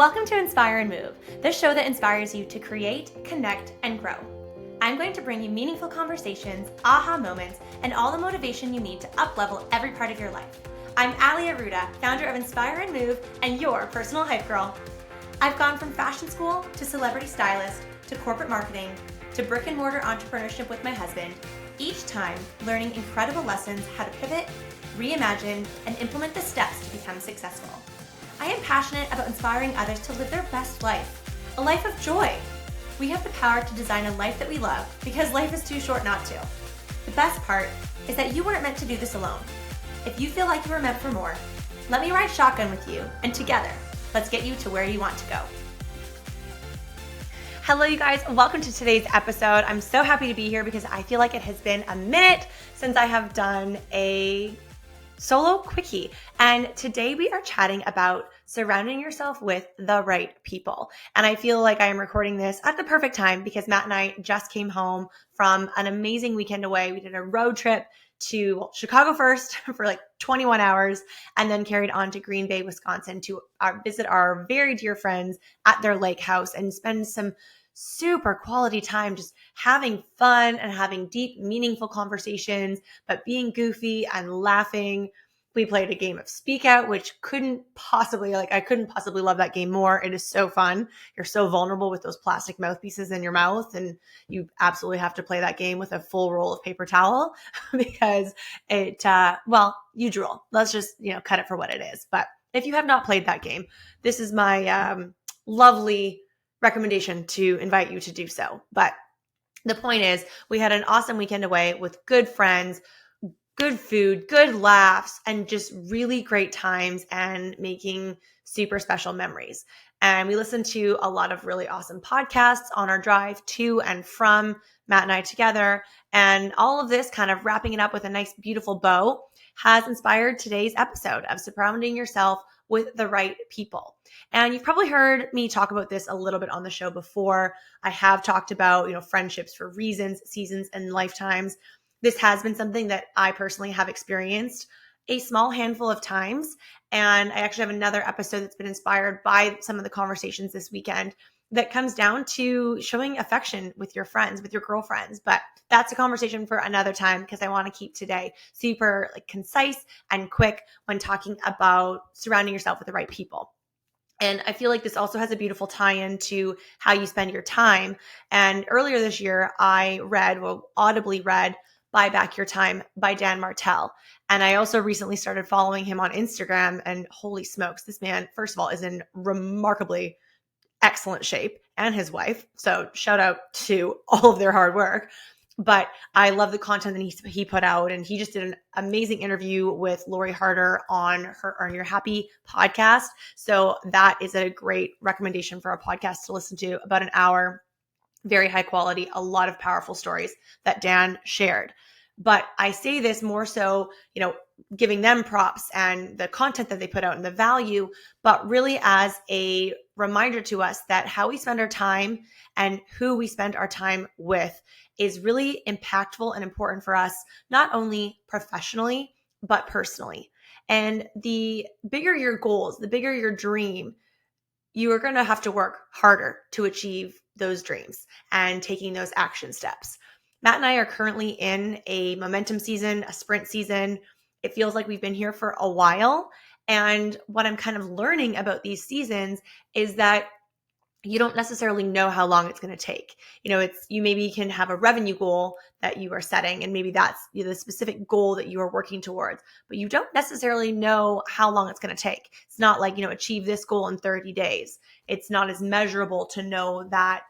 Welcome to Inspire and Move, the show that inspires you to create, connect, and grow. I'm going to bring you meaningful conversations, aha moments, and all the motivation you need to up-level every part of your life. I'm Ali Aruda, founder of Inspire and Move, and your personal hype girl. I've gone from fashion school to celebrity stylist to corporate marketing to brick and mortar entrepreneurship with my husband, each time learning incredible lessons how to pivot, reimagine, and implement the steps to become successful. I am passionate about inspiring others to live their best life, a life of joy. We have the power to design a life that we love because life is too short not to. The best part is that you weren't meant to do this alone. If you feel like you were meant for more, let me ride shotgun with you, and together, let's get you to where you want to go. Hello, you guys. Welcome to today's episode. I'm so happy to be here because I feel like it has been a minute since I have done a solo quickie. And today we are chatting about surrounding yourself with the right people. And I feel like I am recording this at the perfect time because Matt and I just came home from an amazing weekend away. We did a road trip to Chicago first for like 21 hours and then carried on to Green Bay, Wisconsin to visit our very dear friends at their lake house and spend some super quality time just having fun and having deep, meaningful conversations, but being goofy and laughing. We played a game of Speak Out, which I couldn't possibly love that game more. It is so fun. You're so vulnerable with those plastic mouthpieces in your mouth, and you absolutely have to play that game with a full roll of paper towel because you drool. Let's just, cut it for what it is. But if you have not played that game, this is my lovely recommendation to invite you to do so. But the point is, we had an awesome weekend away with good friends, good food, good laughs, and just really great times and making super special memories. And we listened to a lot of really awesome podcasts on our drive to and from Matt and I together. And all of this kind of wrapping it up with a nice, beautiful bow has inspired today's episode of surrounding yourself with the right people. And you've probably heard me talk about this a little bit on the show before. I have talked about, friendships for reasons, seasons, and lifetimes. This has been something that I personally have experienced a small handful of times. And I actually have another episode that's been inspired by some of the conversations this weekend that comes down to showing affection with your friends, with your girlfriends. But that's a conversation for another time because I want to keep today super concise and quick when talking about surrounding yourself with the right people. And I feel like this also has a beautiful tie-in to how you spend your time. And earlier this year, I audibly read Buy Back Your Time by Dan Martell. And I also recently started following him on Instagram, and holy smokes, this man, first of all, is in remarkably excellent shape, and his wife. So shout out to all of their hard work. But I love the content that he put out, and he just did an amazing interview with Lori Harder on her Earn Your Happy podcast. So that is a great recommendation for a podcast to listen to, about an hour, very high quality, a lot of powerful stories that Dan shared. But I say this more so, giving them props and the content that they put out and the value, but really as a reminder to us that how we spend our time and who we spend our time with is really impactful and important for us, not only professionally, but personally. And the bigger your goals, the bigger your dream, you are going to have to work harder to achieve those dreams and taking those action steps. Matt and I are currently in a momentum season, a sprint season. It feels like we've been here for a while. And what I'm kind of learning about these seasons is that you don't necessarily know how long it's going to take. You maybe can have a revenue goal that you are setting, and maybe that's the specific goal that you are working towards, but you don't necessarily know how long it's going to take. It's not like, achieve this goal in 30 days. It's not as measurable to know that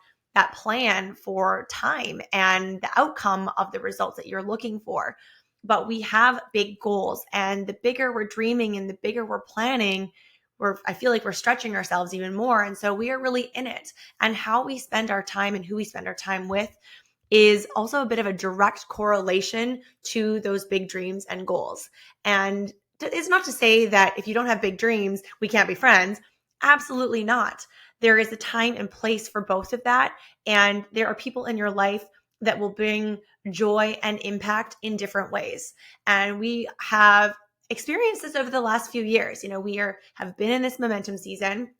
plan for time and the outcome of the results that you're looking for. But we have big goals, and the bigger we're dreaming and the bigger we're planning, I feel like we're stretching ourselves even more. And so we are really in it. And how we spend our time and who we spend our time with is also a bit of a direct correlation to those big dreams and goals. And it's not to say that if you don't have big dreams, we can't be friends. Absolutely not. There is a time and place for both of that. And there are people in your life that will bring joy and impact in different ways. And we have experienced this over the last few years. We have been in this momentum season.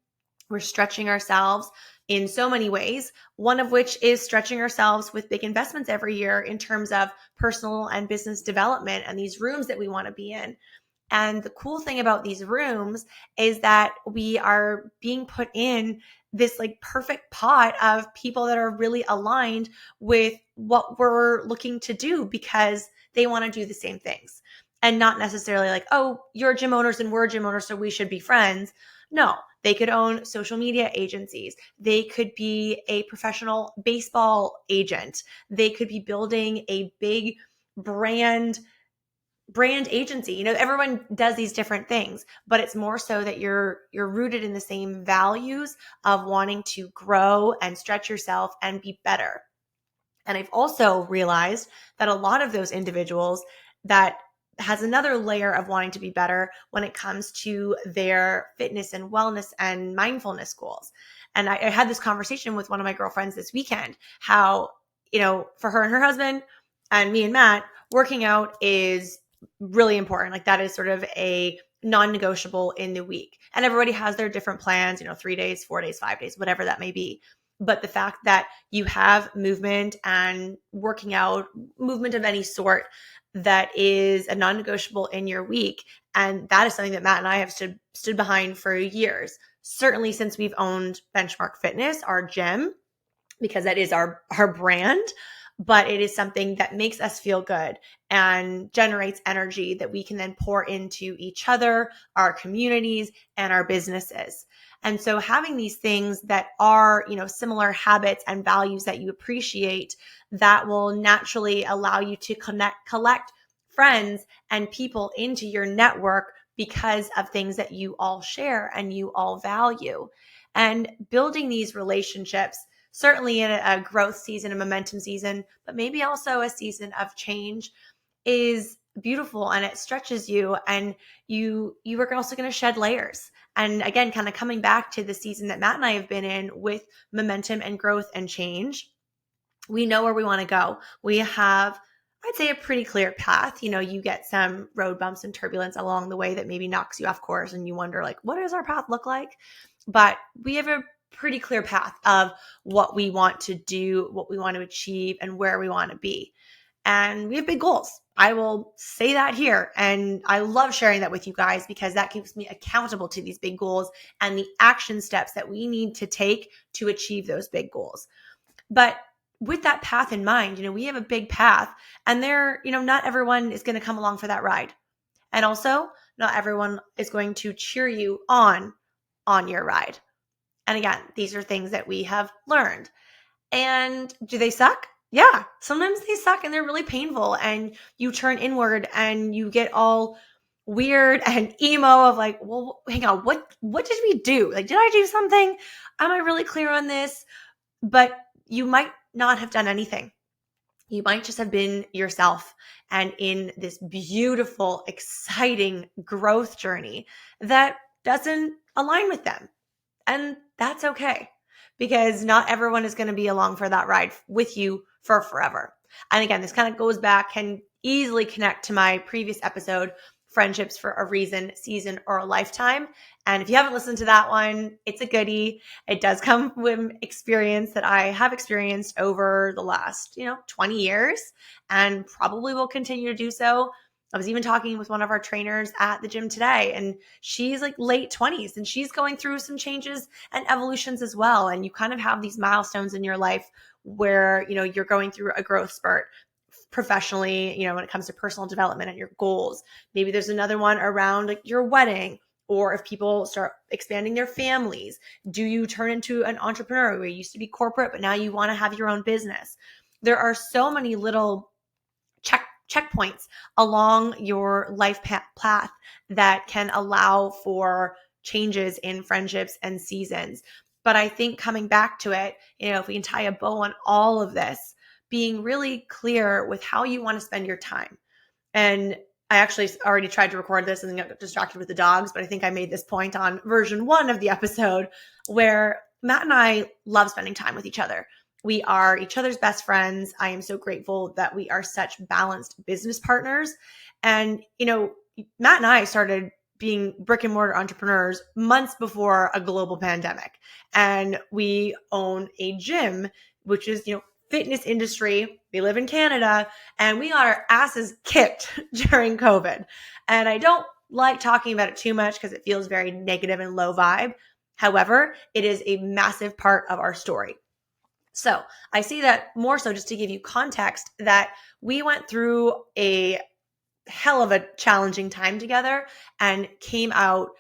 We're stretching ourselves in so many ways, one of which is stretching ourselves with big investments every year in terms of personal and business development and these rooms that we want to be in. And the cool thing about these rooms is that we are being put in this like perfect pot of people that are really aligned with what we're looking to do because they want to do the same things. And not necessarily like, oh, you're gym owners and we're gym owners, so we should be friends. No, they could own social media agencies. They could be a professional baseball agent. They could be building a big brand agency. You know, everyone does these different things, but it's more so that you're rooted in the same values of wanting to grow and stretch yourself and be better. And I've also realized that a lot of those individuals that has another layer of wanting to be better when it comes to their fitness and wellness and mindfulness goals. And I had this conversation with one of my girlfriends this weekend, how, you know, for her and her husband and me and Matt, working out is really important. Like that is sort of a non-negotiable in the week. And everybody has their different plans, you know, 3 days, 4 days, 5 days, whatever that may be. But the fact that you have movement and working out, movement of any sort, that is a non-negotiable in your week. And that is something that Matt and I have stood behind for years. Certainly since we've owned Benchmark Fitness, our gym, because that is our brand, but it is something that makes us feel good and generates energy that we can then pour into each other, our communities, and our businesses. And so having these things that are, you know, similar habits and values that you appreciate, that will naturally allow you to collect friends and people into your network because of things that you all share and you all value. And building these relationships, certainly in a growth season, a momentum season, but maybe also a season of change, is beautiful, and it stretches you, and you are also going to shed layers. And again, kind of coming back to the season that Matt and I have been in with momentum and growth and change, we know where we want to go. We have, I'd say, a pretty clear path. You know, you get some road bumps and turbulence along the way that maybe knocks you off course and you wonder, like, what does our path look like? But we have a pretty clear path of what we want to do, what we want to achieve, and where we want to be. And we have big goals. I will say that here. And I love sharing that with you guys because that keeps me accountable to these big goals and the action steps that we need to take to achieve those big goals. But with that path in mind, you know, we have a big path, and not everyone is going to come along for that ride. And also, not everyone is going to cheer you on your ride. And again, these are things that we have learned. And do they suck? Yeah, sometimes they suck and they're really painful, and you turn inward and you get all weird and emo of like, well, hang on, what did we do? Like, did I do something? Am I really clear on this? But you might not have done anything. You might just have been yourself and in this beautiful, exciting growth journey that doesn't align with them. And that's okay, because not everyone is going to be along for that ride with you for forever. And again, this kind of goes back, can easily connect to my previous episode, Friendships for a Reason, Season, or a Lifetime. And if you haven't listened to that one, it's a goodie. It does come with experience that I have experienced over the last, 20 years, and probably will continue to do so. I was even talking with one of our trainers at the gym today, and she's like late 20s, and she's going through some changes and evolutions as well. And you kind of have these milestones in your life where, you're going through a growth spurt professionally, when it comes to personal development and your goals. Maybe there's another one around like your wedding, or if people start expanding their families. Do you turn into an entrepreneur where you used to be corporate, but now you want to have your own business? There are so many little checkpoints along your life path that can allow for changes in friendships and seasons. But I think coming back to it, if we can tie a bow on all of this, being really clear with how you want to spend your time. And I actually already tried to record this and then got distracted with the dogs, but I think I made this point on version 1 of the episode, where Matt and I love spending time with each other. We are each other's best friends. I am so grateful that we are such balanced business partners. And, Matt and I started being brick and mortar entrepreneurs months before a global pandemic. And we own a gym, which is, fitness industry. We live in Canada and we got our asses kicked during COVID. And I don't like talking about it too much because it feels very negative and low vibe. However, it is a massive part of our story. So I see that more so just to give you context that we went through a hell of a challenging time together and came out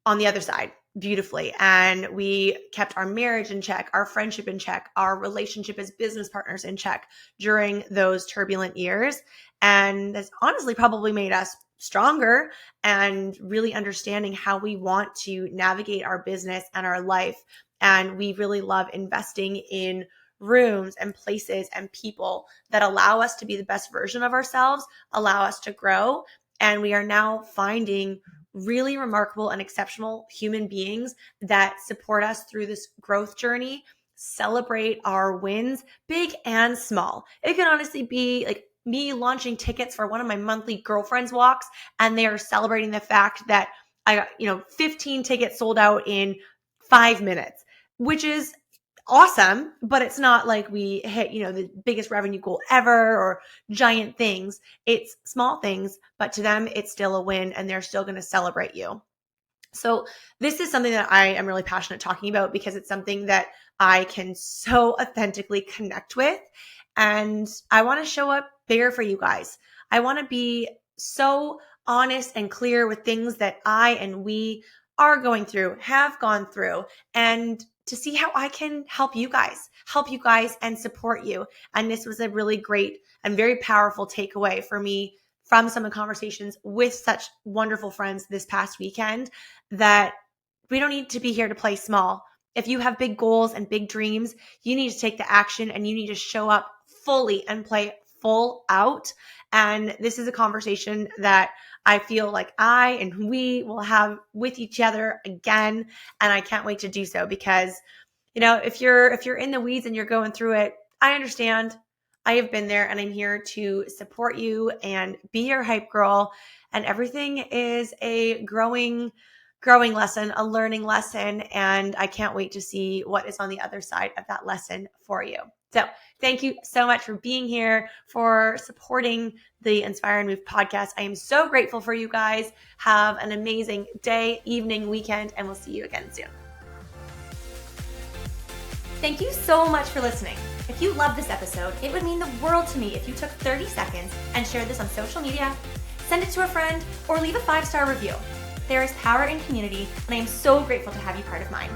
on the other side beautifully. And we kept our marriage in check, our friendship in check, our relationship as business partners in check during those turbulent years. And that's honestly probably made us stronger and really understanding how we want to navigate our business and our life. And we really love investing in rooms and places and people that allow us to be the best version of ourselves, allow us to grow. And we are now finding really remarkable and exceptional human beings that support us through this growth journey, celebrate our wins, big and small. It can honestly be like me launching tickets for one of my monthly girlfriends walks, and they are celebrating the fact that I got, 15 tickets sold out in 5 minutes, which is awesome, but it's not like we hit, the biggest revenue goal ever or giant things. It's small things, but to them, it's still a win and they're still going to celebrate you. So this is something that I am really passionate talking about because it's something that I can so authentically connect with. And I want to show up bigger for you guys. I want to be so honest and clear with things that I and we are going through, have gone through, and to see how I can help you guys and support you. And this was a really great and very powerful takeaway for me from some of the conversations with such wonderful friends this past weekend, that we don't need to be here to play small. If you have big goals and big dreams, you need to take the action and you need to show up fully and play full out. And this is a conversation that I feel like I and we will have with each other again. And I can't wait to do so because, if you're in the weeds and you're going through it, I understand. I have been there and I'm here to support you and be your hype girl. And everything is a growing lesson, a learning lesson. And I can't wait to see what is on the other side of that lesson for you. So thank you so much for being here, for supporting the Inspire and Move podcast. I am so grateful for you guys. Have an amazing day, evening, weekend, and we'll see you again soon. Thank you so much for listening. If you love this episode, it would mean the world to me if you took 30 seconds and shared this on social media, send it to a friend, or leave a 5-star review. There is power in community, and I am so grateful to have you part of mine.